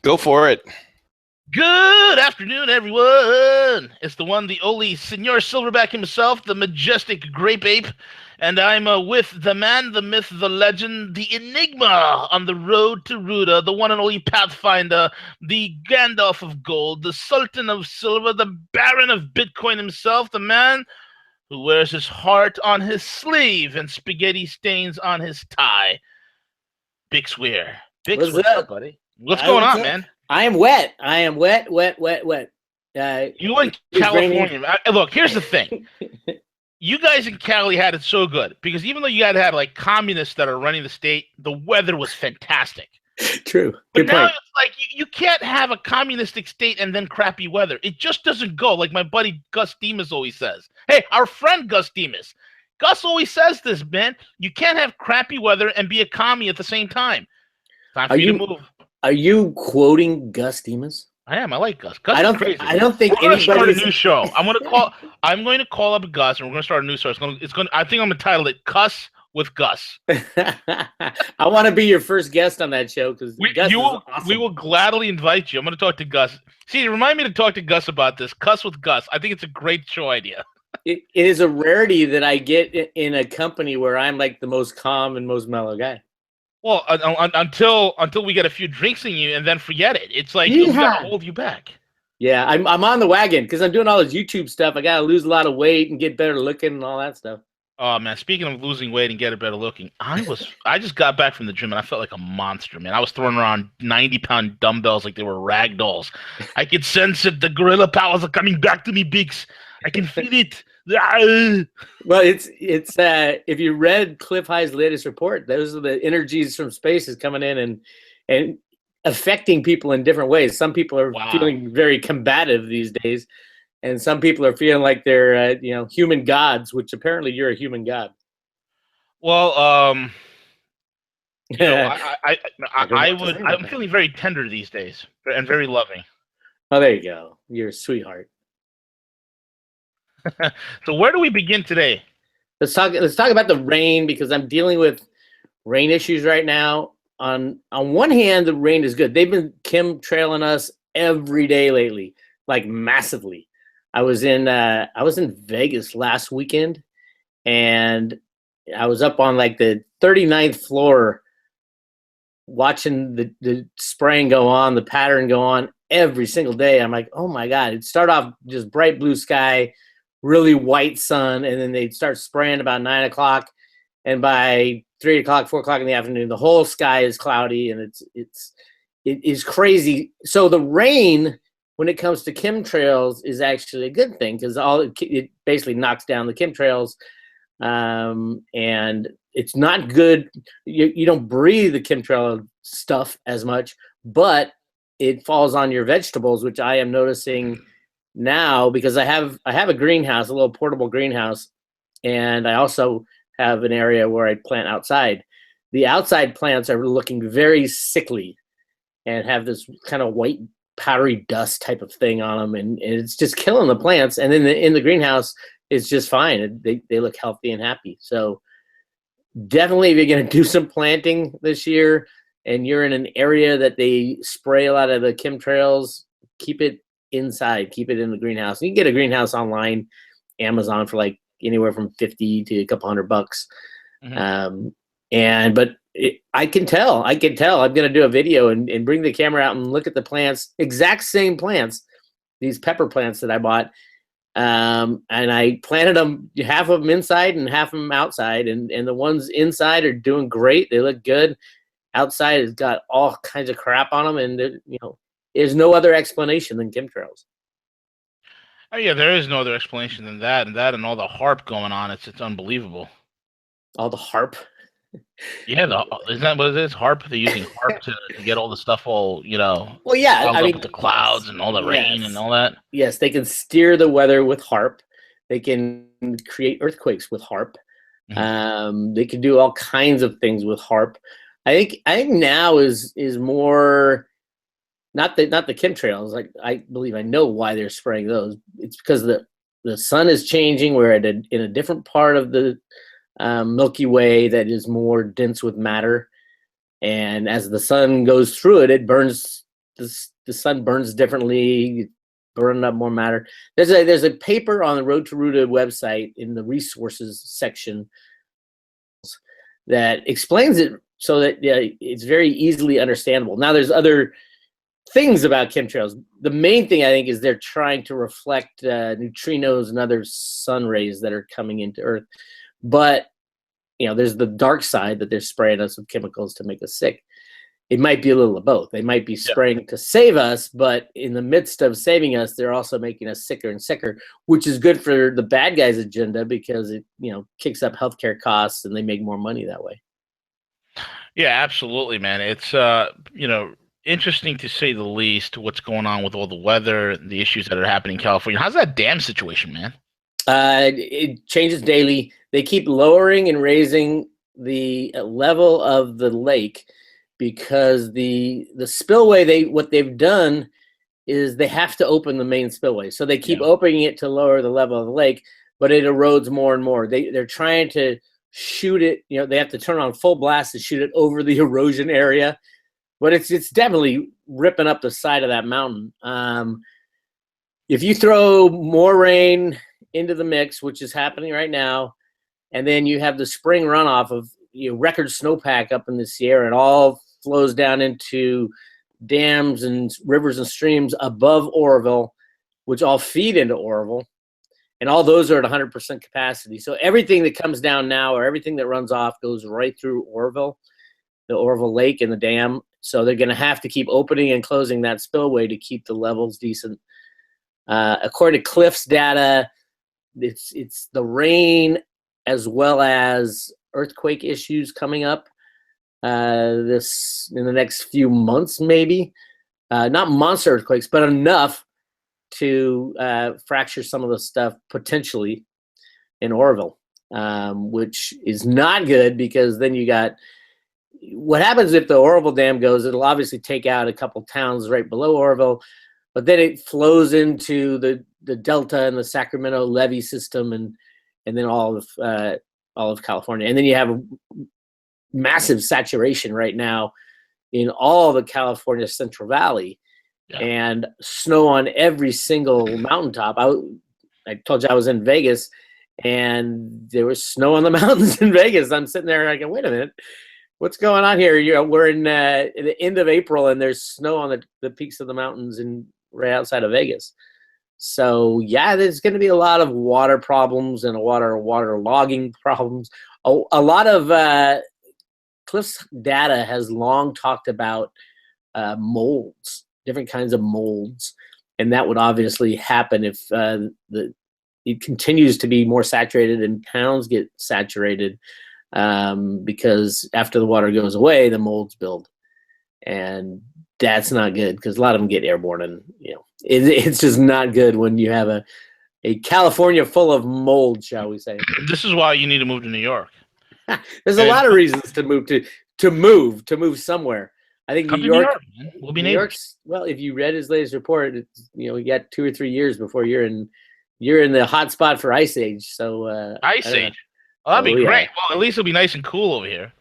Go for it. Good afternoon, everyone. It's the one, the only Senor Silverback himself, the majestic grape ape, and I'm with the man, the myth, the legend, the enigma on the road to Ruda, the one and only Pathfinder, the Gandalf of gold, the Sultan of silver, the Baron of Bitcoin himself, the man who wears his heart on his sleeve and spaghetti stains on his tie. Bix Weir. Bix, what's up, buddy? What's going on, man? I am wet. I am wet. You in California. Look, here's the thing. You guys in Cali had it so good because even though you guys had like communists that are running the state, the weather was fantastic. True. But now it's like you can't have a communistic state and then crappy weather. It just doesn't go. Like my buddy Gus Demas always says. Hey, our friend Gus Demas. Gus always says this, man. You can't have crappy weather and be a commie at the same time. Time for you to move. Are you quoting Gus Demas? I am. I like Gus. Gus I don't is crazy. I don't think we're going to start a anybody's new show. I'm going to call up Gus, and we're going to start a new show. I think I'm going to title it "Cuss with Gus." I want to be your first guest on that show because we will gladly invite you. I'm going to talk to Gus. See, remind me to talk to Gus about this. Cuss with Gus. I think it's a great show idea. It is a rarity that I get in a company where I'm like the most calm and most mellow guy. Well, until we get a few drinks in you, and then forget it. It's like you got to hold you back. Yeah, I'm on the wagon because I'm doing all this YouTube stuff. I got to lose a lot of weight and get better looking and all that stuff. Oh man, speaking of losing weight and getting better looking, I just got back from the gym and I felt like a monster, man. I was throwing around 90-pound dumbbells like they were rag dolls. I could sense it. The gorilla powers are coming back to me, Bix. I can feel it. Well, it's if you read Cliff High's latest report, those are the energies from space is coming in and affecting people in different ways. Some people are feeling very combative these days, and some people are feeling like they're human gods, which apparently you're a human god. Well, I'm feeling very tender these days and very loving. Oh, there you go. You're a sweetheart. So where do we begin today? Let's talk about the rain because I'm dealing with rain issues right now. On one hand, the rain is good. They've been chemtrailing us every day lately, like massively. I was in Vegas last weekend, and I was up on like the 39th floor watching the spraying go on, the pattern go on every single day. I'm like, oh my God. It'd start off just bright blue sky, really white sun, and then they'd start spraying about 9 o'clock, and by 3 o'clock, 4 o'clock in the afternoon, the whole sky is cloudy, and it is crazy. So the rain, when it comes to chemtrails, is actually a good thing because it basically knocks down the chemtrails, and it's not good. You don't breathe the chemtrail stuff as much, but it falls on your vegetables, which I am noticing now because I have a greenhouse, a little portable greenhouse, and I also have an area where I plant outside. The outside plants are looking very sickly and have this kind of white powdery dust type of thing on them, and it's just killing the plants. And then in the greenhouse, it's just fine. They look healthy and happy. So definitely, if you're going to do some planting this year and you're in an area that they spray a lot of the chemtrails, keep it inside, keep it in the greenhouse. You can get a greenhouse online, Amazon, for like anywhere from $50 to a couple $100. But I can tell I'm going to do a video and bring the camera out and look at the plants, exact same plants, these pepper plants that I bought. And I planted them, half of them inside and half of them outside. And the ones inside are doing great. They look good. Outside has got all kinds of crap on them. And, there's no other explanation than chemtrails. Oh yeah, there is no other explanation than that, and all the harp going on. It's unbelievable. All the harp. Yeah, isn't that what it is? Harp. They're using harp to get all the stuff all Well, yeah, I mean the clouds and all the rain and all that. Yes, they can steer the weather with harp. They can create earthquakes with harp. Mm-hmm. They can do all kinds of things with harp. I think now is more. Not the chemtrails. Like I believe I know why they're spraying those. It's because the sun is changing. We're in a different part of the Milky Way that is more dense with matter, and as the sun goes through it, it burns the sun burns differently, burning up more matter. There's a paper on the Road to Ruta website in the resources section that explains it so that it's very easily understandable. Now, there's other things about chemtrails. The main thing I think is they're trying to reflect neutrinos and other sun rays that are coming into Earth. But there's the dark side that they're spraying us with chemicals to make us sick. It might be a little of both. They might be spraying to save us, but in the midst of saving us, they're also making us sicker and sicker, which is good for the bad guys' agenda because it kicks up healthcare costs and they make more money that way. Yeah, absolutely, man. It's interesting to say the least what's going on with all the weather, the issues that are happening in California. How's that dam situation, man? It changes daily. They keep lowering and raising the level of the lake because the spillway, what they've done is they have to open the main spillway. So they keep opening it to lower the level of the lake, but it erodes more and more. They're trying to shoot it, they have to turn on full blast to shoot it over the erosion area. But it's definitely ripping up the side of that mountain. If you throw more rain into the mix, which is happening right now, and then you have the spring runoff of record snowpack up in the Sierra, it all flows down into dams and rivers and streams above Oroville, which all feed into Oroville, and all those are at 100% capacity. So everything that comes down now or everything that runs off goes right through Oroville, the Oroville Lake and the dam. So they're going to have to keep opening and closing that spillway to keep the levels decent. According to Cliff's data, it's the rain as well as earthquake issues coming up this in the next few months, maybe. Not monster earthquakes, but enough to fracture some of the stuff potentially in Oroville, which is not good because then you got what happens if the Oroville Dam goes. It'll obviously take out a couple towns right below Oroville, but then it flows into the Delta and the Sacramento levee system and then all of California. And then you have a massive saturation right now in all the California Central Valley and snow on every single mountaintop. I told you I was in Vegas and there was snow on the mountains in Vegas. I'm sitting there like, wait a minute, what's going on here? We're in the end of April and there's snow on the peaks of the mountains right outside of Vegas. So there's going to be a lot of water problems and water logging problems. A lot of Cliff's data has long talked about molds, different kinds of molds, and that would obviously happen if it continues to be more saturated and towns get saturated because after the water goes away, the molds build, and that's not good because a lot of them get airborne, and it's just not good when you have a California full of mold, shall we say. This is why you need to move to New York. There's a lot of reasons to move somewhere. I think New York, man. We'll be New York's, well, if you read his latest report, you got 2 or 3 years before you're in the hot spot for Ice Age. So Ice Age. Oh, that'd be great. Well, at least it'll be nice and cool over here.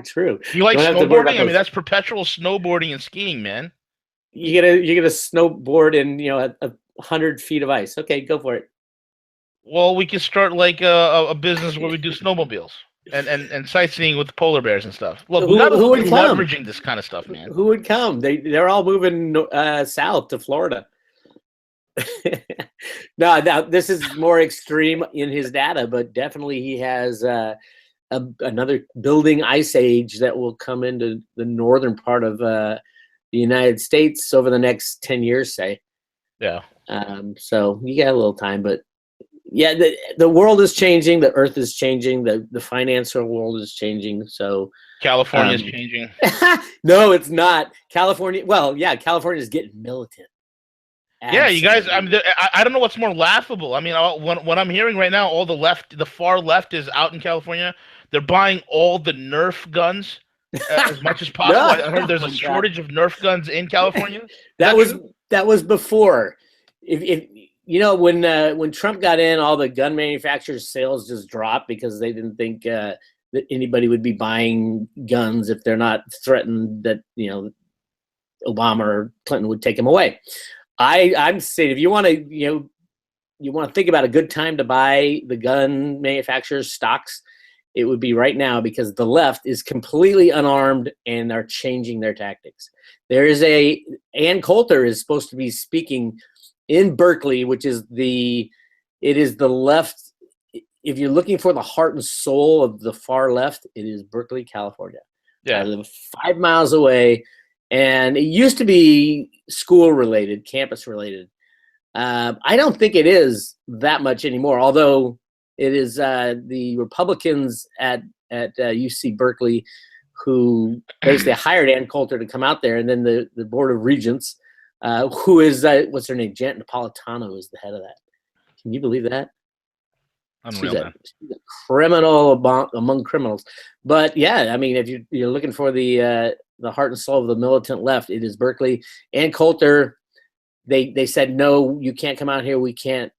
True. You like snowboarding? I mean, that's perpetual snowboarding and skiing, man. You get a snowboard in 100 feet of ice. Okay, go for it. Well, we could start like a business where we do snowmobiles and sightseeing with polar bears and stuff. Look, who would come? Leveraging this kind of stuff, man. Who would come? They're all moving south to Florida. No, this is more extreme in his data, but definitely he has another building ice age that will come into the northern part of the United States over the next 10 years, say. Yeah. So you got a little time, but the world is changing, the earth is changing, the financial world is changing. So California is changing. No, it's not. California is getting militant. Yeah, you guys. I don't know what's more laughable. I mean, what I'm hearing right now, all the far left is out in California. They're buying all the Nerf guns as much as possible. I heard there's a shortage of Nerf guns in California. That was before. If when Trump got in, all the gun manufacturers' sales just dropped because they didn't think that anybody would be buying guns if they're not threatened that Obama or Clinton would take him away. I'm saying if you want to, you want to think about a good time to buy the gun manufacturers' stocks, it would be right now, because the left is completely unarmed and are changing their tactics. Ann Coulter is supposed to be speaking in Berkeley, which is the left. If you're looking for the heart and soul of the far left, it is Berkeley, California. Yeah. I live 5 miles away, and it used to be school related, campus related. I don't think it is that much anymore, although it is the Republicans at UC Berkeley who basically hired Ann Coulter to come out there, and then the Board of Regents, who is, what's her name? Janet Napolitano is the head of that. Can you believe that? Unreal, she's a criminal among criminals. But yeah, I mean, if you're looking for the heart and soul of the militant left, it is Berkeley. Ann Coulter, they said, no, you can't come out here. We can't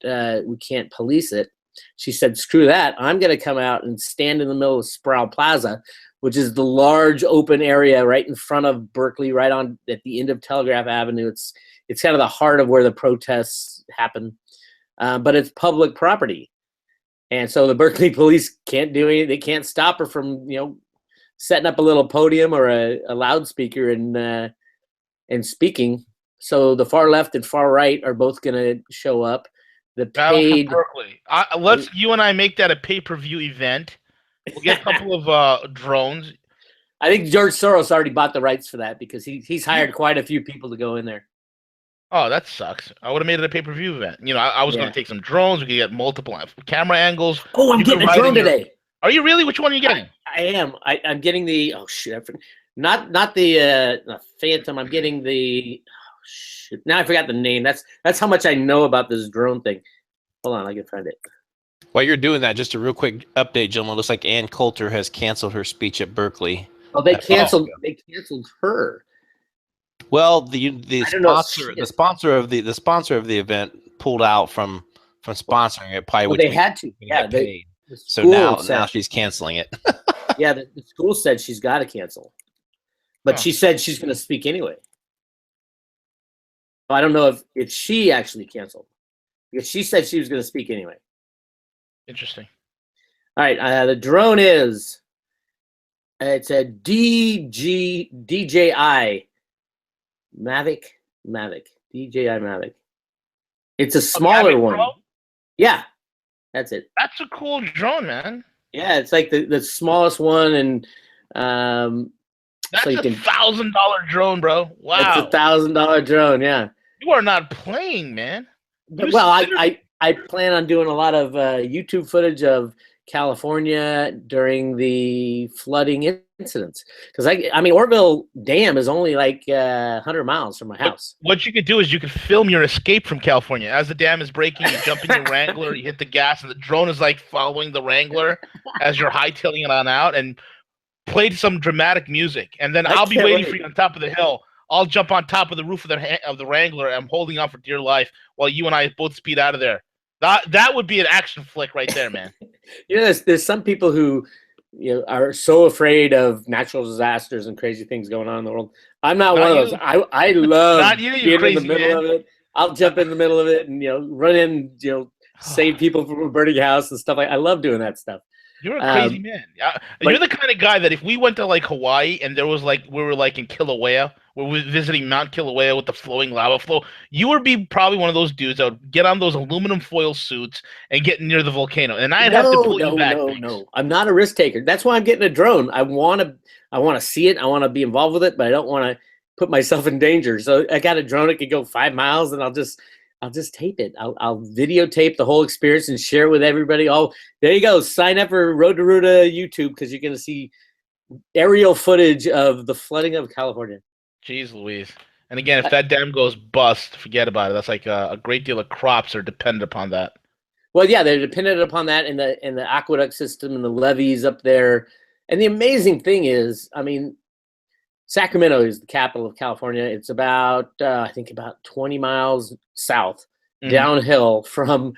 police it. She said, screw that. I'm going to come out and stand in the middle of Sproul Plaza, which is the large open area right in front of Berkeley, right on at the end of Telegraph Avenue. It's kind of the heart of where the protests happen, but it's public property. And so the Berkeley police can't do anything. They can't stop her from, setting up a little podium or a loudspeaker and speaking. So the far left and far right are both going to show up. The paid Berkeley. Let's you and I make that a pay-per-view event. We'll get a couple of drones. I think George Soros already bought the rights for that, because he's hired quite a few people to go in there. Oh, that sucks. I would have made it a pay-per-view event. I was going to take some drones. We could get multiple camera angles. Oh, I'm getting a drone today. Are you really? Which one are you getting? I am. I'm getting the. Oh shit! Not the Phantom. I'm getting the. Oh shit! Now I forgot the name. That's how much I know about this drone thing. Hold on, I can find it. While you're doing that, just a real quick update, gentlemen. It looks like Ann Coulter has canceled her speech at Berkeley. Oh, they canceled. They canceled her. Well, the sponsor of the event pulled out from sponsoring it. Probably they had to. Yeah, so now she's canceling it. Yeah, the school said she's got to cancel, but she said she's going to speak anyway. I don't know if she actually canceled, because she said she was going to speak anyway. Interesting. All right, the drone is it's a DJI Mavic DJI Mavic. It's a smaller Mavic one. Pro? Yeah, that's it. That's a cool drone, man. Yeah, it's like the smallest one, and that's so $1,000 drone, bro. Wow, that's $1,000 drone. Yeah, you are not playing, man. I plan on doing a lot of YouTube footage of California during the flooding incidents, because I mean Orville Dam is only like 100 miles from my house. What you could do is you could film your escape from California as the dam is breaking. You jump in your Wrangler, you hit the gas, and the drone is like following the Wrangler as you're hightailing it on out, and play some dramatic music. And then I'll be waiting for you on top of the hill. I'll jump on top of the roof of the Wrangler. I'm holding on for dear life while you and I both speed out of there. That would be an action flick right there, man. There's some people who are so afraid of natural disasters and crazy things going on in the world. I'm not one of those. I love being in the middle of it. I'll jump in the middle of it and run in, save people from a burning house and stuff. I love doing that stuff. You're a crazy man. You're the kind of guy that if we went to like Hawaii and there was like we were like in Kilauea, we were visiting Mount Kilauea with the flowing lava flow, you would be probably one of those dudes that would get on those aluminum foil suits and get near the volcano. And I'd have to pull you back. No. I'm not a risk taker. That's why I'm getting a drone. I want to see it. I want to be involved with it, but I don't want to put myself in danger. So I got a drone. It could go 5 miles, and I'll just tape it. I'll videotape the whole experience and share it with everybody. Oh, there you go. Sign up for Road to Ruta YouTube, because you're going to see aerial footage of the flooding of California. Jeez Louise. And again, if that dam goes bust, forget about it. That's like a great deal of crops are dependent upon that. Well, yeah, they're dependent upon that in the aqueduct system and the levees up there. And the amazing thing is, I mean, Sacramento is the capital of California. It's about, I think, about 20 miles south, downhill from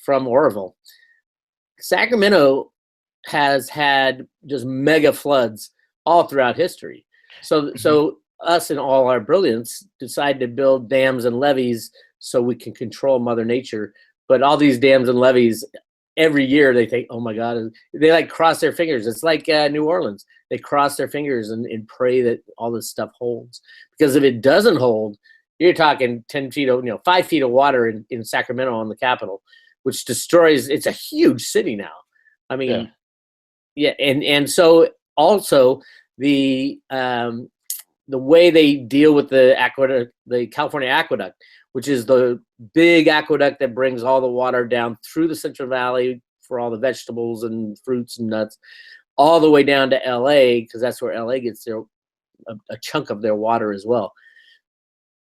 Oroville. Sacramento has had just mega floods all throughout history. So us in all our brilliance decide to build dams and levees so we can control Mother Nature. But all these dams and levees, every year they think, oh my God, they like cross their fingers. It's like New Orleans. They cross their fingers and pray that all this stuff holds. Because if it doesn't hold, you're talking 10 feet of, 5 feet of water in Sacramento on the Capitol, which destroys, it's a huge city now. I mean, yeah. And so also the way they deal with the aqueduct, the California aqueduct, which is the big aqueduct that brings all the water down through the Central Valley for all the vegetables and fruits and nuts, all the way down to LA, because that's where LA gets a chunk of their water as well.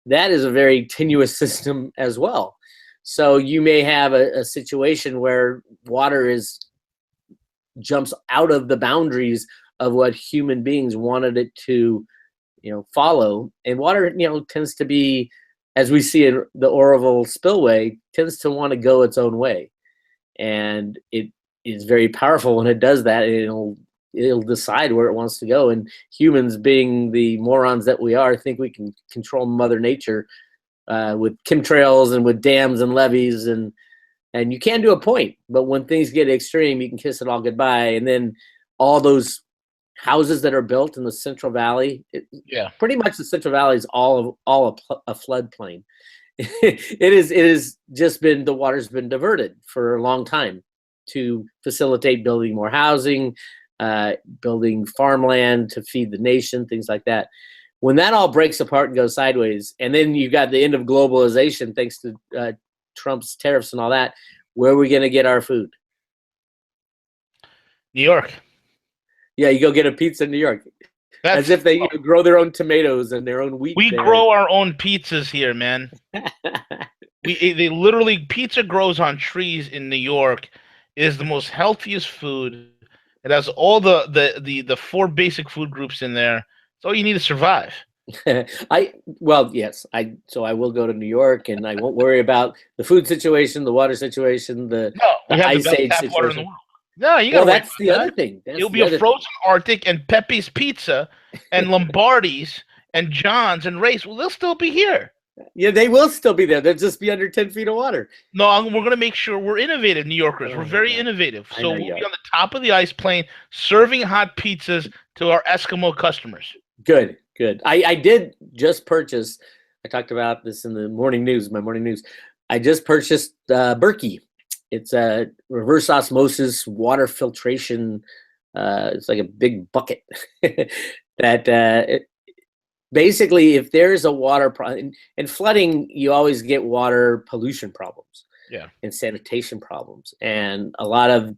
That is a very tenuous system as well. So you may have a situation where water jumps out of the boundaries of what human beings wanted it to, follow. And water, tends to be, as we see in the Oroville spillway, tends to want to go its own way. And it is very powerful when it does that. It'll decide where it wants to go. And humans, being the morons that we are, think we can control Mother Nature with chemtrails and with dams and levees. And you can do a point. But when things get extreme, you can kiss it all goodbye. And then all those houses that are built in the Central Valley, pretty much the Central Valley is all a floodplain. It is just been, the water's been diverted for a long time to facilitate building more housing, building farmland to feed the nation, things like that. When that all breaks apart and goes sideways, and then you've got the end of globalization thanks to Trump's tariffs and all that, where are we going to get our food? New York. Yeah, you go get a pizza in New York. As if they grow their own tomatoes and their own wheat. We grow our own pizzas here, man. They literally, pizza grows on trees in New York. It is the most healthiest food. It has all the four basic food groups in there. It's all you need to survive. Yes. So I will go to New York, and I won't worry about the food situation, the water situation, the ice age situation. No, you got. That's the other thing. It'll be a frozen Arctic, and Pepe's Pizza, and Lombardi's, and John's, and Ray's. Well, they'll still be here. Yeah, they will still be there. They'll just be under 10 feet of water. No, we're going to make sure we're innovative, New Yorkers. We're very innovative. So we'll be on the top of the ice plane serving hot pizzas to our Eskimo customers. Good. I did just purchase, I talked about this in the morning news, my morning news. I just purchased Berkey. It's a reverse osmosis water filtration. It's like a big bucket that basically, if there's a water problem, and flooding, you always get water pollution problems. Yeah. And sanitation problems. And a lot of,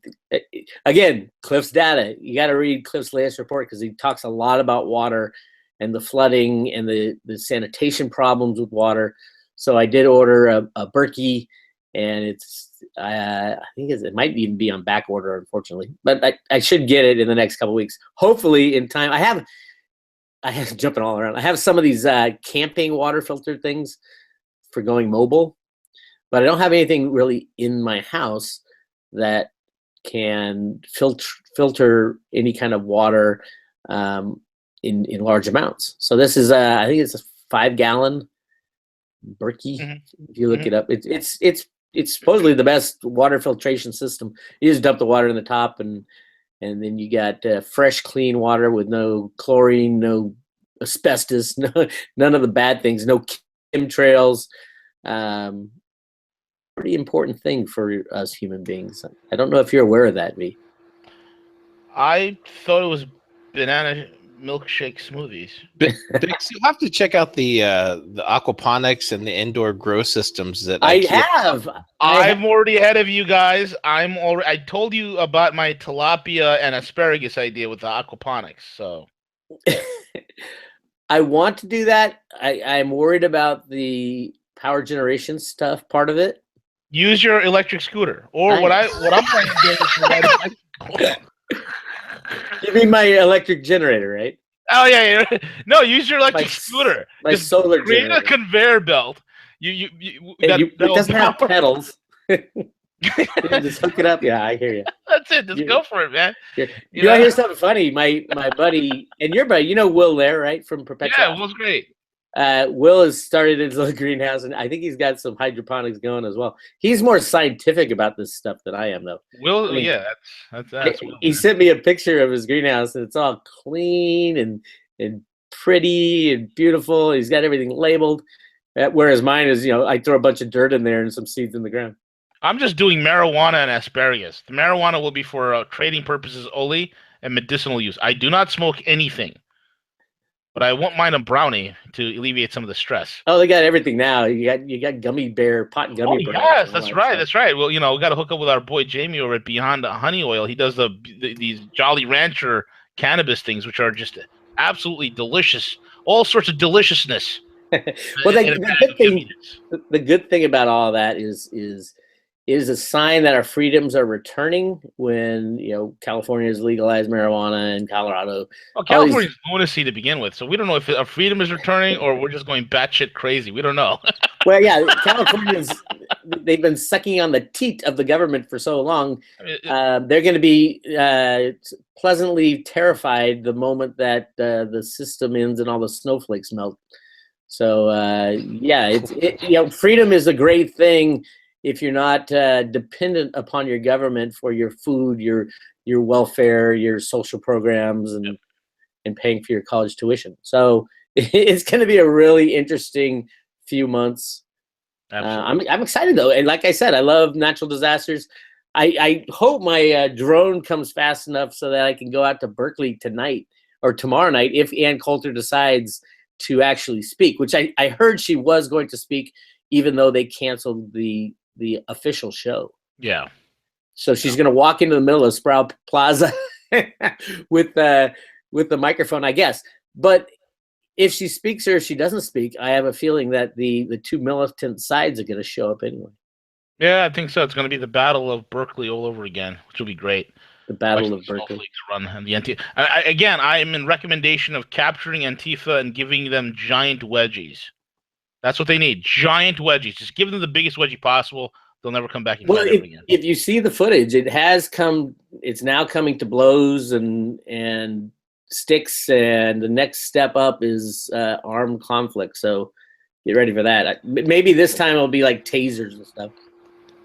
again, Cliff's data. You got to read Cliff's latest report because he talks a lot about water and the flooding and the sanitation problems with water. So I did order a Berkey, and it's, I think it might even be on back order, unfortunately. But I should get it in the next couple of weeks. Hopefully in time. I have jumping all around. I have some of these camping water filter things for going mobile, but I don't have anything really in my house that can filter any kind of water in large amounts. So this is I think it's a 5-gallon Berkey. Mm-hmm. If you look it up, it's supposedly the best water filtration system. You just dump the water in the top, and then you got fresh, clean water with no chlorine, no asbestos, none of the bad things, no chemtrails. Pretty important thing for us human beings. I don't know if you're aware of that, V. I thought it was banana milkshake smoothies. Bix, you'll have to check out the aquaponics and the indoor grow systems that I'm already ahead of you guys. I told you about my tilapia and asparagus idea with the aquaponics. So I want to do that. I'm worried about the power generation stuff part of it. Use your electric scooter, or what I'm planning to do is You mean my electric generator, right? Oh yeah. No, use your electric scooter. My solar create generator. A conveyor belt. It doesn't have pedals. Yeah, just hook it up. Yeah, I hear you. That's it. Just go for it, man. You know, here's something funny. My buddy and your buddy, you know Will there, right? From Perpetual. Yeah, Will's great. Will has started his little greenhouse, and I think he's got some hydroponics going as well. He's more scientific about this stuff than I am, though. Will, I mean, yeah, that's Will, he sent me a picture of his greenhouse, and it's all clean and pretty and beautiful. He's got everything labeled, whereas mine is, you know, I throw a bunch of dirt in there and some seeds in the ground. I'm just doing marijuana and asparagus. The marijuana will be for trading purposes only and medicinal use. I do not smoke anything, but I won't mind a brownie to alleviate some of the stress. Oh, they got everything now. You got gummy bear, pot gummy bear. Yes, that's right. That's right. Well, you know, we got to hook up with our boy Jamie over at Beyond Honey Oil. He does these Jolly Rancher cannabis things, which are just absolutely delicious. All sorts of deliciousness. Well, the good thing about all of that is a sign that our freedoms are returning when, you know, California has legalized marijuana and Colorado. Well, California's lunacy to begin with, so we don't know if our freedom is returning or we're just going batshit crazy. We don't know. Well, yeah, they've been sucking on the teat of the government for so long. They're going to be pleasantly terrified the moment that the system ends and all the snowflakes melt. So, yeah, you know, freedom is a great thing if you're not dependent upon your government for your food, your welfare, your social programs, and paying for your college tuition. So it's going to be a really interesting few months. I'm excited though, and like I said, I love natural disasters. I hope my drone comes fast enough so that I can go out to Berkeley tonight or tomorrow night if Ann Coulter decides to actually speak, which I heard she was going to speak, even though they canceled the official show. Yeah. So she's going to walk into the middle of Sprout Plaza with the microphone, I guess. But if she speaks or if she doesn't speak, I have a feeling that the two militant sides are going to show up anyway. Yeah, I think so. It's going to be the Battle of Berkeley all over again, which will be great. The Battle of Berkeley. Run and the Antifa. Again, I am in recommendation of capturing Antifa and giving them giant wedgies. That's what they need. Giant wedgies. Just give them the biggest wedgie possible. They'll never come back and fight them again. If you see the footage, it's now coming to blows and sticks, and the next step up is armed conflict. So get ready for that. Maybe this time it'll be like tasers and stuff.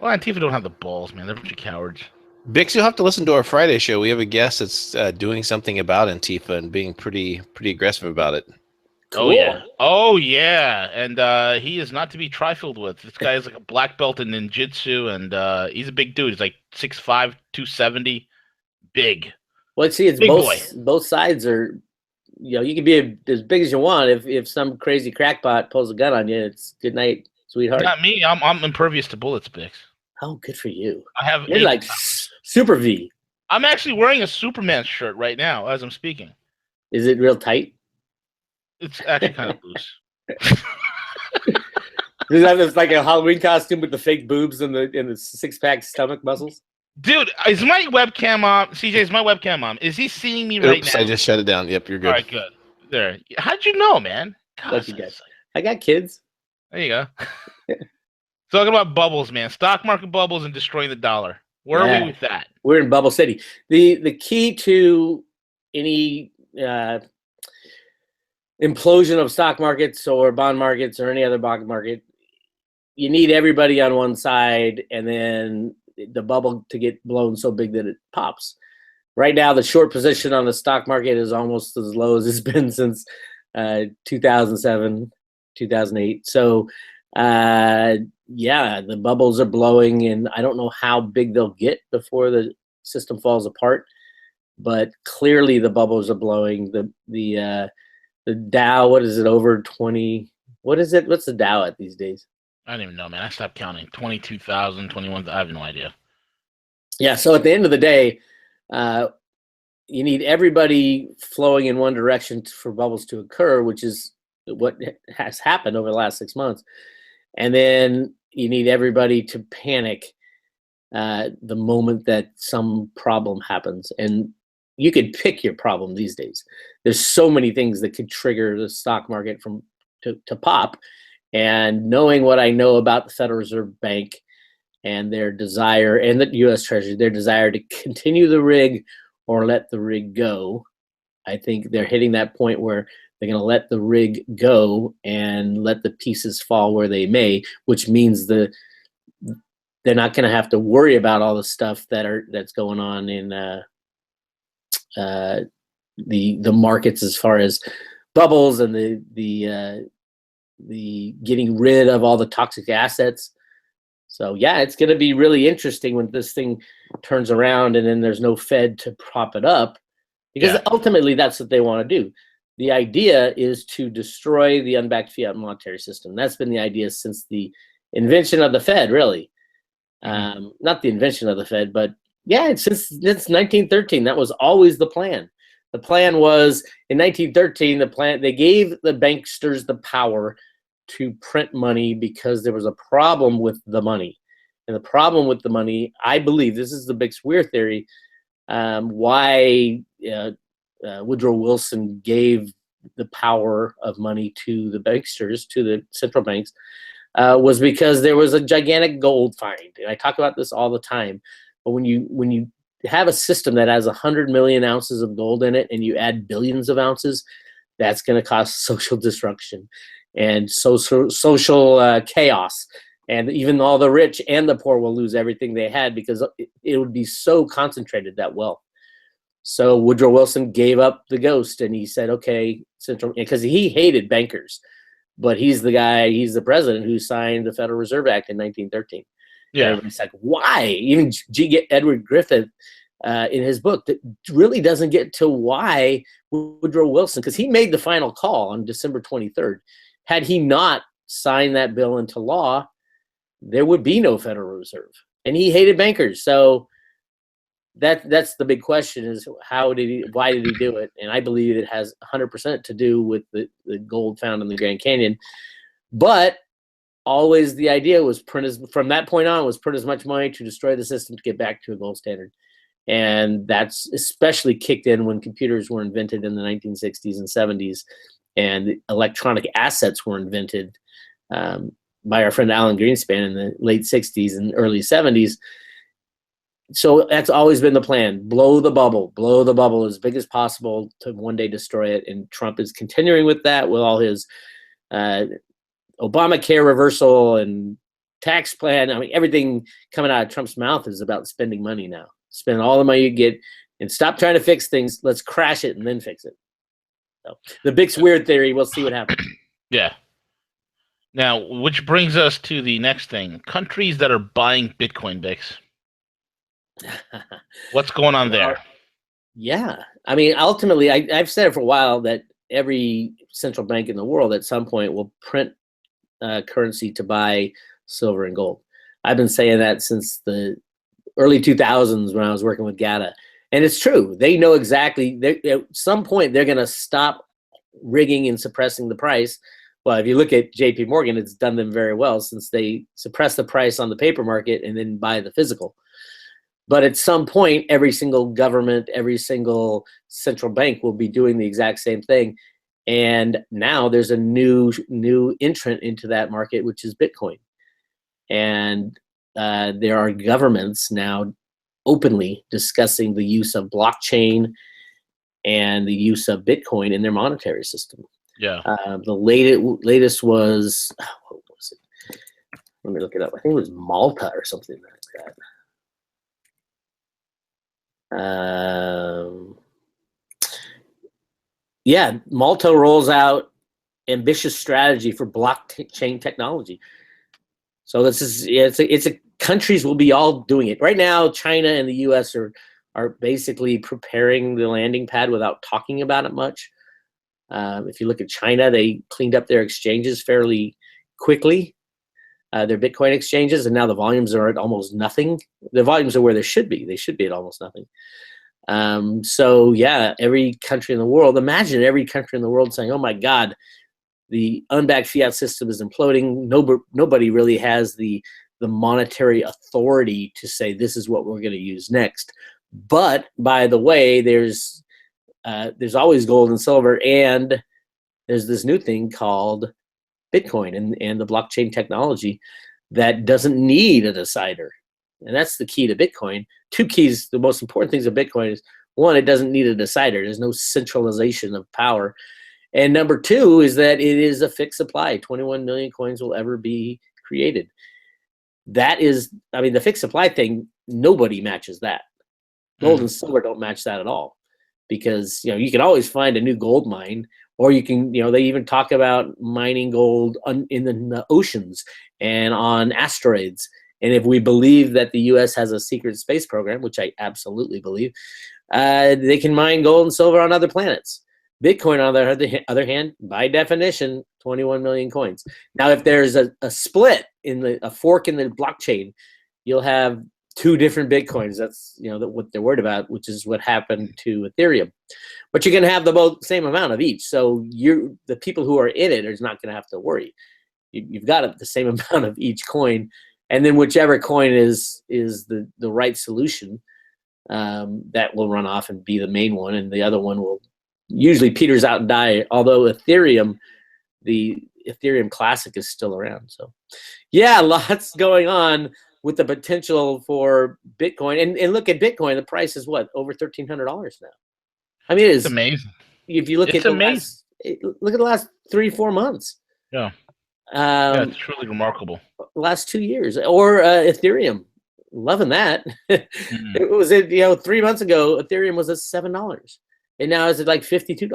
Well, Antifa don't have the balls, man. They're a bunch of cowards. Bix, you'll have to listen to our Friday show. We have a guest that's doing something about Antifa and being pretty aggressive about it. Cool. Oh yeah, and he is not to be trifled with. This guy is like a black belt in ninjutsu, and he's a big dude. He's like 6'5", 270, big. Well, see, it's both sides are, you know, you can be as big as you want. If some crazy crackpot pulls a gun on you, it's good night, sweetheart. Not me. I'm impervious to bullets, Bix. Oh, good for you. You're like Super V. I'm actually wearing a Superman shirt right now as I'm speaking. Is it real tight? It's actually kind of loose. Does that look like a Halloween costume with the fake boobs and the six-pack stomach muscles? Dude, is my webcam on? CJ, is my webcam on? Is he seeing me right now? I just shut it down. Yep, you're good. All right, good. There. How'd you know, man? God, you guys. I got kids. There you go. Talking about bubbles, man. Stock market bubbles and destroying the dollar. Where are we with that? We're in Bubble City. The key to any implosion of stock markets or bond markets or any other bond market, you need everybody on one side and then the bubble to get blown so big that it pops. Right now, the short position on the stock market is almost as low as it's been since 2007, 2008. So, yeah, the bubbles are blowing, and I don't know how big they'll get before the system falls apart. But clearly, the bubbles are blowing. The Dow, what is it, over 20? What is it? What's the Dow at these days? I don't even know, man. I stopped counting. 22,000, 21,000. I have no idea. Yeah, so at the end of the day, you need everybody flowing in one direction for bubbles to occur, which is what has happened over the last 6 months. And then you need everybody to panic the moment that some problem happens. And you could pick your problem these days. There's so many things that could trigger the stock market to pop. And knowing what I know about the Federal Reserve Bank and their desire, and the U.S. Treasury, their desire to continue the rig or let the rig go. I think they're hitting that point where they're going to let the rig go and let the pieces fall where they may, which means they're not going to have to worry about all the stuff that's going on in the markets as far as bubbles and the getting rid of all the toxic assets. So yeah, it's going to be really interesting when this thing turns around and then there's no Fed to prop it up, because ultimately that's what they want to do. The idea is to destroy the unbacked fiat monetary system. That's been the idea since the invention of the Fed, really. Not the invention of the Fed, but yeah, since 1913, that was always the plan. The plan was in 1913, they gave the banksters the power to print money because there was a problem with the money. And the problem with the money, I believe, this is the Bix Weir theory, why Woodrow Wilson gave the power of money to the banksters, to the central banks, was because there was a gigantic gold find. And I talk about this all the time. But when you have a system that has 100 million ounces of gold in it and you add billions of ounces, that's going to cause social disruption and social chaos. And even all the rich and the poor will lose everything they had because it would be so concentrated, that wealth. So Woodrow Wilson gave up the ghost and he said, okay, because he hated bankers, but he's the president who signed the Federal Reserve Act in 1913. Yeah. Everybody's like, why? Even Edward Griffith in his book that really doesn't get to why Woodrow Wilson, because he made the final call on December 23rd. Had he not signed that bill into law, there would be no Federal Reserve. And he hated bankers. So that's the big question is why did he do it? And I believe it has 100% to do with the gold found in the Grand Canyon. But always the idea was from that point on was print as much money to destroy the system to get back to a gold standard. And that's especially kicked in when computers were invented in the 1960s and 70s and electronic assets were invented by our friend Alan Greenspan in the late 60s and early 70s. So that's always been the plan. Blow the bubble as big as possible to one day destroy it. And Trump is continuing with that with all his Obamacare reversal and tax plan. I mean, everything coming out of Trump's mouth is about spending money now. Spend all the money you get and stop trying to fix things. Let's crash it and then fix it. So the Bix Weir theory, we'll see what happens. Yeah. Now, which brings us to the next thing. Countries that are buying Bitcoin, Bix. What's going on there? Yeah. I mean, ultimately, I've said it for a while that every central bank in the world at some point will print currency to buy silver and gold. I've been saying that since the early 2000s when I was working with GATA. And it's true. They know exactly. At some point, they're going to stop rigging and suppressing the price. Well, if you look at JP Morgan, it's done them very well since they suppress the price on the paper market and then buy the physical. But at some point, every single government, every single central bank will be doing the exact same thing. And now there's a new entrant into that market, which is Bitcoin. And there are governments now openly discussing the use of blockchain and the use of Bitcoin in their monetary system. Yeah. The latest was, what was it? Let me look it up. I think it was Malta or something like that. Yeah, Malta rolls out ambitious strategy for blockchain technology. So this is it's a countries will be all doing it right now. China and the U.S. are basically preparing the landing pad without talking about it much. If you look at China, they cleaned up their exchanges fairly quickly, their Bitcoin exchanges, and now the volumes are at almost nothing. The volumes are where they should be. They should be at almost nothing. So yeah, every country in the world, imagine every country in the world saying, oh my God, the unbacked fiat system is imploding. Nobody really has the monetary authority to say this is what we're going to use next. But by the way, there's always gold and silver, and there's this new thing called Bitcoin and the blockchain technology that doesn't need a decider. And that's the key to Bitcoin. Two keys, the most important things of Bitcoin is, one, it doesn't need a decider. There's no centralization of power. And number two is that it is a fixed supply. 21 million coins will ever be created. That is, I mean, the fixed supply thing, nobody matches that. Gold and silver don't match that at all, because, you know, you can always find a new gold mine, or you can, you know, they even talk about mining gold in the oceans and on asteroids. And if we believe that the U.S. has a secret space program, which I absolutely believe, they can mine gold and silver on other planets. Bitcoin, on the other hand, by definition, 21 million coins. Now, if there's a split in a fork in the blockchain, you'll have two different Bitcoins. That's, you know, what they're worried about, which is what happened to Ethereum. But you're going to have the same amount of each. So the people who are in it is not going to have to worry. You've got the same amount of each coin, and then whichever coin is the right solution, that will run off and be the main one, and the other one will usually peters out and die. Although Ethereum, the Ethereum Classic, is still around. So yeah, lots going on with the potential for Bitcoin. And look at Bitcoin, the price is what, over $1,300 now. I mean, it's amazing. If you look at the last 3-4 months. Yeah. It's truly remarkable. Last 2 years. Or Ethereum. Loving that. It was, 3 months ago, Ethereum was at $7. And now it's at like $52.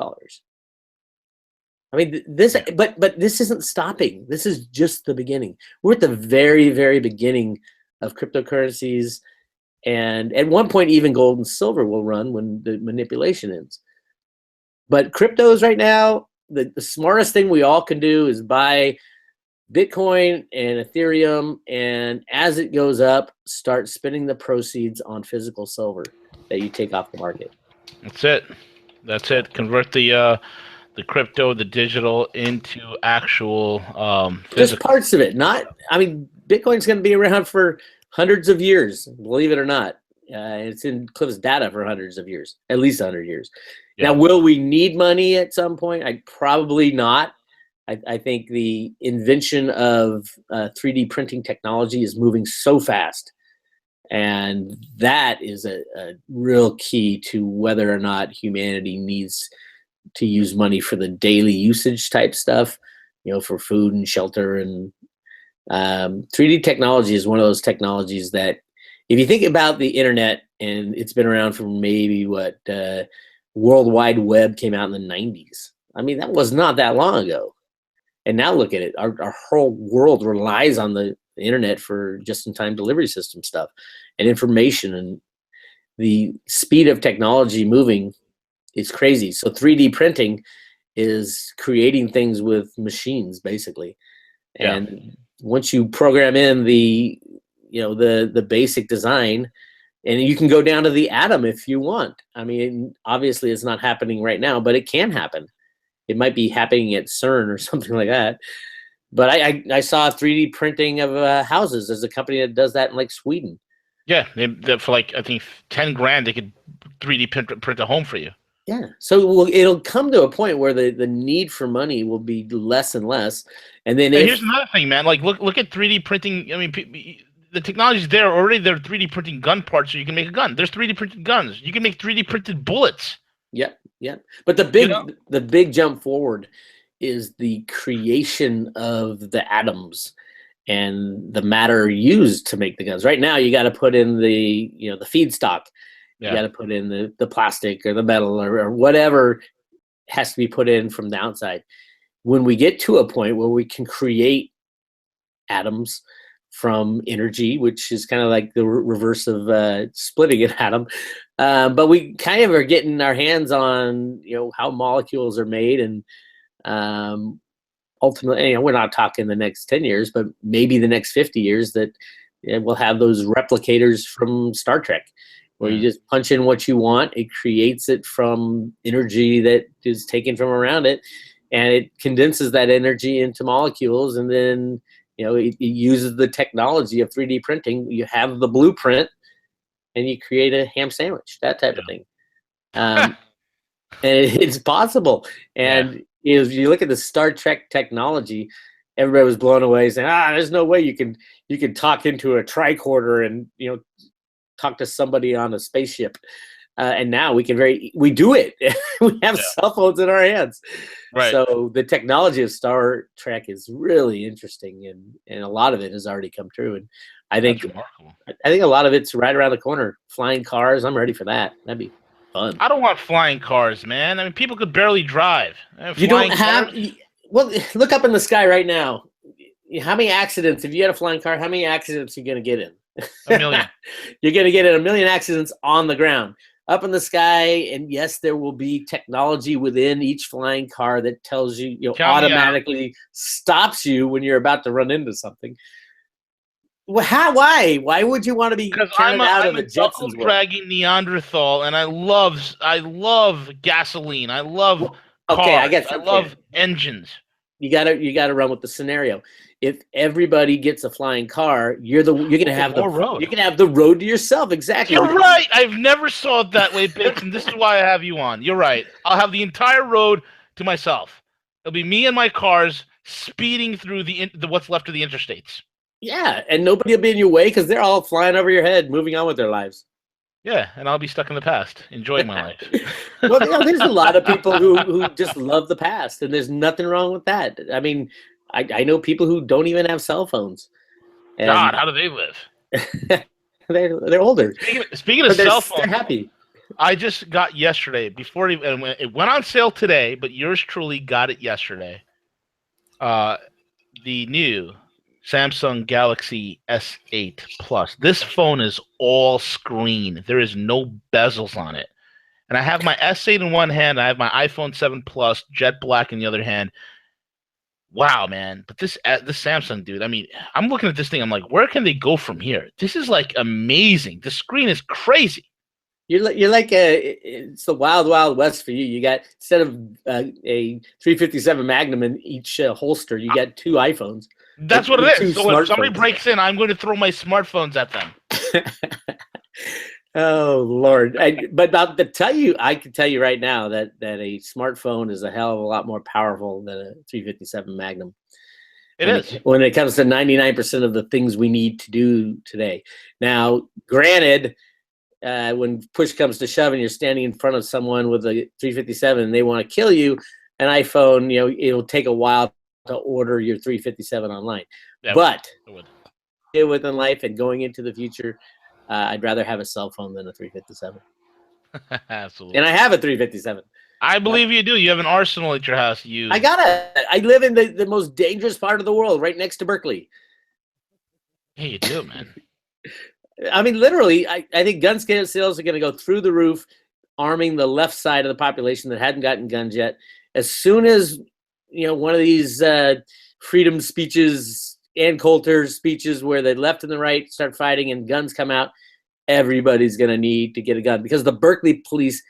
I mean, but this isn't stopping. This is just the beginning. We're at the very, very beginning of cryptocurrencies. And at one point, even gold and silver will run when the manipulation ends. But cryptos right now, the smartest thing we all can do is buy Bitcoin and Ethereum, and as it goes up, start spending the proceeds on physical silver that you take off the market. That's it. Convert the crypto, the digital, into actual physical. Just parts of it. Bitcoin's going to be around for hundreds of years, believe it or not. It's in Cliff's data for hundreds of years, at least 100 years. Yeah. Now, will we need money at some point? Probably not. I think the invention of 3D printing technology is moving so fast. And that is a real key to whether or not humanity needs to use money for the daily usage type stuff, for food and shelter. And 3D technology is one of those technologies that, if you think about the internet, and it's been around for maybe World Wide Web came out in the 90s. I mean, that was not that long ago. And now look at it. Our whole world relies on the internet for just-in-time delivery system stuff and information. And the speed of technology moving is crazy. So 3D printing is creating things with machines, basically. Yeah. And once you program in the basic design, and you can go down to the atom if you want. I mean, obviously it's not happening right now, but it can happen. It might be happening at CERN or something like that. But I saw 3D printing of houses. There's a company that does that in Sweden. Yeah, for I think $10,000 they could 3D print a home for you. Yeah, so it'll come to a point where the need for money will be less and less. And then here's another thing, man. Look at 3D printing. I mean, the technology's there already. They're 3D printing gun parts, so you can make a gun. There's 3D printed guns. You can make 3D printed bullets. Yeah. But the big jump forward is the creation of the atoms and the matter used to make the guns. Right now, you got to put in the feedstock. You got to put in the plastic or the metal or whatever has to be put in from the outside. When we get to a point where we can create atoms from energy, which is kind of like the reverse of splitting an atom, but we kind of are getting our hands on how molecules are made, and ultimately, we're not talking the next 10 years, but maybe the next 50 years that we'll have those replicators from Star Trek, where you just punch in what you want, it creates it from energy that is taken from around it, and it condenses that energy into molecules, and then it uses the technology of 3D printing. You have the blueprint, and you create a ham sandwich, that type of thing. And it's possible. And if you look at the Star Trek technology, everybody was blown away, saying, there's no way you can talk into a tricorder and talk to somebody on a spaceship. And now we do it. We have cell phones in our hands. Right. So the technology of Star Trek is really interesting, and a lot of it has already come true. And I think a lot of it's right around the corner. Flying cars, I'm ready for that. That'd be fun. I don't want flying cars, man. I mean, people could barely drive. You don't have. Well, look up in the sky right now. How many accidents? If you had a flying car, how many accidents are you going to get in? A million. You're going to get in a million accidents on the ground. Up in the sky, and yes, there will be technology within each flying car that tells you, automatically stops you when you're about to run into something. Well, why? Why would you want to be counted out of the Jetsons? Dragging Neanderthal, and I love gasoline. I love cars. Okay, I love engines. You gotta run with the scenario. If everybody gets a flying car, you're gonna have the road. You're gonna have the road to yourself. Exactly. You're right. I've never saw it that way, Bix, and this is why I have you on. You're right. I'll have the entire road to myself. It'll be me and my cars speeding through the what's left of the interstates. Yeah, and nobody will be in your way because they're all flying over your head, moving on with their lives. Yeah, and I'll be stuck in the past, enjoying my life. Well, there's a lot of people who just love the past, and there's nothing wrong with that. I mean, I know people who don't even have cell phones. God, how do they live? they're older. Speaking of cell phones, they're happy. I just got yesterday, it went on sale today, but yours truly got it yesterday. The new Samsung Galaxy S8 Plus. This phone is all screen. There is no bezels on it. And I have my S8 in one hand. I have my iPhone 7 Plus, jet black in the other hand. Wow, man. But this Samsung, dude, I mean, I'm looking at this thing. I'm like, where can they go from here? This is like amazing. The screen is crazy. You're like it's the wild, wild west for you. You got, instead of a 357 Magnum in each holster, you got two iPhones. That's what it is. So if somebody breaks in, I'm going to throw my smartphones at them. Oh Lord! But I can tell you right now that a smartphone is a hell of a lot more powerful than a 357 Magnum. It is when it comes to 99% of the things we need to do today. Now, granted, when push comes to shove and you're standing in front of someone with a 357 and they want to kill you, an iPhone, it'll take a while to order your 357 online. Yeah, but within life and going into the future, I'd rather have a cell phone than a 357. Absolutely. And I have a 357. I believe you do. You have an arsenal at your house. I live in the most dangerous part of the world, right next to Berkeley. Yeah, you do, man. I mean, literally, I think gun sales are going to go through the roof, arming the left side of the population that hadn't gotten guns yet. As soon as one of these freedom speeches, Ann Coulter's speeches, where the left and the right start fighting and guns come out, everybody's going to need to get a gun because the Berkeley police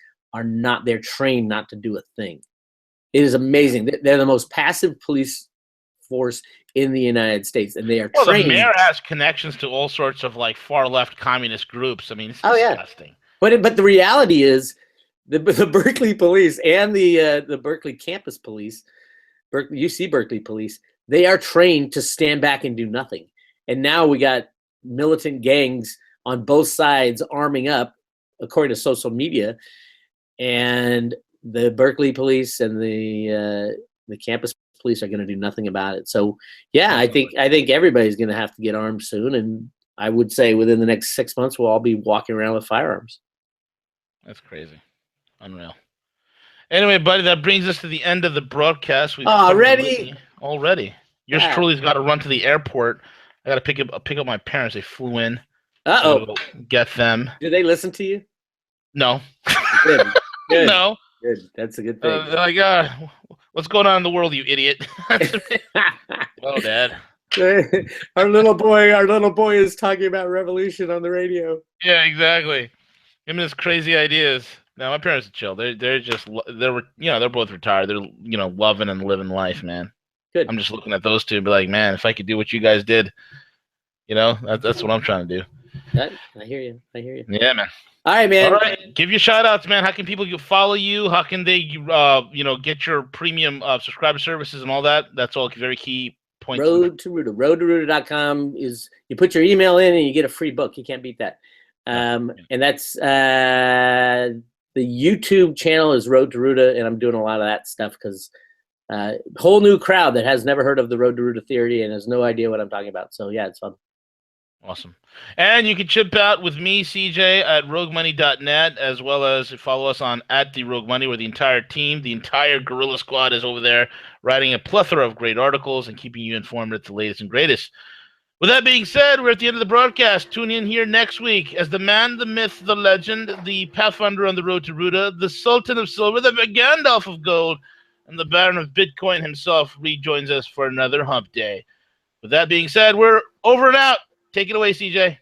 they're trained not to do a thing. It is amazing. They're the most passive police force in the United States, and they are trained. The mayor has connections to all sorts of far left communist groups. I mean, it's disgusting. Yeah. But the reality is, the Berkeley police and the Berkeley campus police, UC Berkeley police, they are trained to stand back and do nothing. And now we got militant gangs on both sides arming up, according to social media, and the Berkeley police and the campus police are going to do nothing about it. So, yeah, I think everybody's going to have to get armed soon, and I would say within the next 6 months we'll all be walking around with firearms. That's crazy, unreal. Anyway, buddy, that brings us to the end of the broadcast. Already. Yours truly's got to run to the airport. I got to pick up my parents. They flew in. Uh-oh. Get them. Do they listen to you? No. Good. No. Good. That's a good thing. They're like, what's going on in the world, you idiot? Oh, Dad. Our little boy is talking about revolution on the radio. Yeah, exactly. Give me his crazy ideas. No, my parents are chill. They're both retired. They're loving and living life, man. Good. I'm just looking at those two and be like, man, if I could do what you guys did, that's what I'm trying to do. I hear you. Yeah, man. All right, man. All right, give your shout outs, man. How can people follow you? How can they, get your premium subscriber services and all that? That's all very key points. Road to Ruta. Road2Ruta.com is, you put your email in and you get a free book. You can't beat that. And that's the YouTube channel is Road to Ruta, and I'm doing a lot of that stuff because whole new crowd that has never heard of the Road to Ruta theory and has no idea what I'm talking about. So yeah, it's fun. Awesome. And you can chip out with me, CJ, at roguemoney.net, as well as follow us on @TheRogueMoney, where the entire team, the entire Guerrilla Squad is over there writing a plethora of great articles and keeping you informed with the latest and greatest. With that being said, we're at the end of the broadcast. Tune in here next week as the man, the myth, the legend, the Pathfinder on the road to Ruta, the Sultan of Silver, the Gandalf of Gold, and the Baron of Bitcoin himself rejoins us for another Hump Day. With that being said, we're over and out. Take it away, CJ.